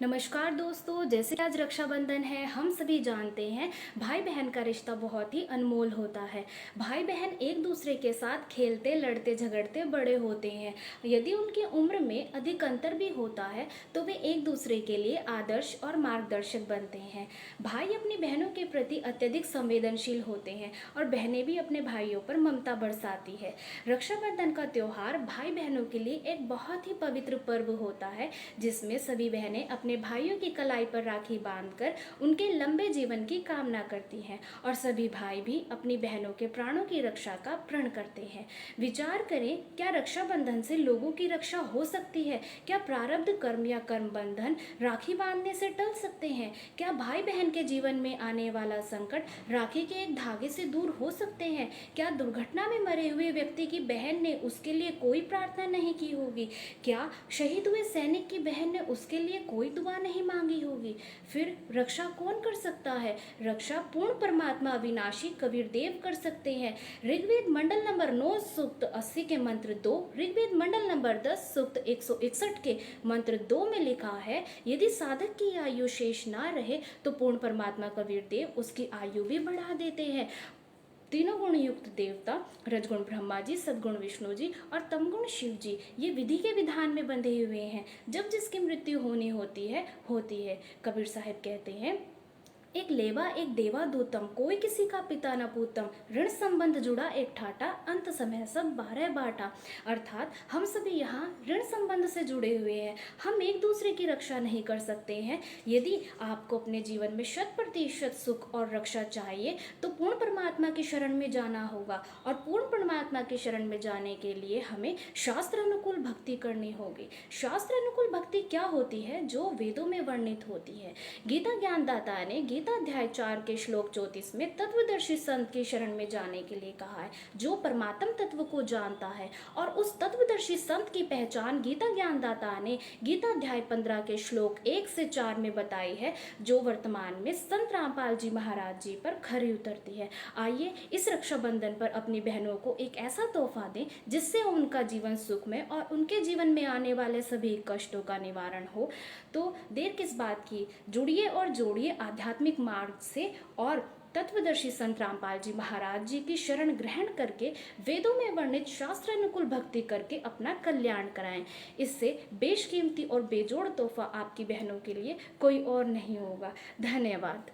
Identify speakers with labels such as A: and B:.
A: नमस्कार दोस्तों, जैसे आज रक्षाबंधन है, हम सभी जानते हैं भाई बहन का रिश्ता बहुत ही अनमोल होता है। भाई बहन एक दूसरे के साथ खेलते लड़ते झगड़ते बड़े होते हैं। यदि उनकी उम्र में अधिक अंतर भी होता है तो वे एक दूसरे के लिए आदर्श और मार्गदर्शक बनते हैं। भाई अपनी बहनों के प्रति अत्यधिक संवेदनशील होते हैं और बहनें भी अपने भाइयों पर ममता बरसाती है। रक्षाबंधन का त्यौहार भाई बहनों के लिए एक बहुत ही पवित्र पर्व होता है, जिसमें सभी बहनें अपने भाइयों की कलाई पर राखी बांधकर उनके लंबे जीवन की कामना करती हैं और सभी भाई भी अपनी बहनों के प्राणों की रक्षा का प्रण करते हैं। विचार करें, क्या रक्षाबंधन से लोगों की रक्षा हो सकती है? क्या प्रारब्ध कर्म या कर्म बंधन राखी बांधने से टल सकते हैं? क्या भाई बहन के जीवन में आने वाला संकट राखी के एक धागे से दूर हो सकते हैं? क्या दुर्घटना में मरे हुए व्यक्ति की बहन ने उसके लिए कोई प्रार्थना नहीं की होगी? क्या शहीद हुए सैनिक की बहन ने उसके लिए कोई दुआ नहीं मांगी होगी? फिर रक्षा कौन कर सकता है? रक्षा पूर्ण परमात्मा अविनाशी कबीर देव कर सकते हैं। ऋग्वेद मंडल नंबर 9 सूक्त 80 के मंत्र 2, ऋग्वेद मंडल नंबर 10 सूक्त 161 के मंत्र 2 में लिखा है, यदि साधक की आयु शेष ना रहे तो पूर्ण परमात्मा कबीर देव उसकी आयु भी बढ़ा देते हैं। तीनों गुण युक्त देवता, रजगुण ब्रह्मा जी, सदगुण विष्णु जी और तमगुण शिव जी, ये विधि के विधान में बंधे हुए हैं। जब जिसकी मृत्यु होनी होती है। कबीर साहब कहते हैं, एक लेवा एक देवा दूतम, कोई किसी का पिता न पूतम, ऋण संबंध जुड़ा एक ठाटा, अंत समय सब 12 बाटा। अर्थात हम सभी यहाँ ऋण संबंध से जुड़े हुए हैं। हम एक दूसरे की रक्षा नहीं कर सकते हैं। यदि आपको अपने जीवन में 100% सुख और रक्षा चाहिए तो पूर्ण परमात्मा की शरण में जाना होगा, और पूर्ण परमात्मा की शरण में जाने के लिए हमें शास्त्र अनुकूल भक्ति करनी होगी। शास्त्र अनुकूल भक्ति क्या होती है? जो वेदों में वर्णित होती है। गीता ज्ञानदाता ने गीता अध्याय 4 के श्लोक 34 में तत्वदर्शी संत की शरण में जाने के लिए कहा है, जो परमात्म तत्व को जानता है। और उस तत्वदर्शी संत की पहचान गीता ज्ञानदाता ने गीता अध्याय 15 के श्लोक 1 से 4 में बताई है, जो वर्तमान में संत रामपाल जी महाराज जी पर खरी उतरती है। आइए इस रक्षाबंधन पर अपनी बहनों को एक ऐसा तोहफा दें जिससे उनका जीवन सुखमय और उनके जीवन में आने वाले सभी कष्टों का निवारण हो। तो देर किस बात की, जुड़िए और जोड़िए आध्यात्मिक मार्ग से और तत्वदर्शी संत रामपाल जी महाराज जी की शरण ग्रहण करके वेदों में वर्णित शास्त्र अनुकूल भक्ति करके अपना कल्याण कराएं। इससे बेशकीमती और बेजोड़ तोहफा आपकी बहनों के लिए कोई और नहीं होगा। धन्यवाद।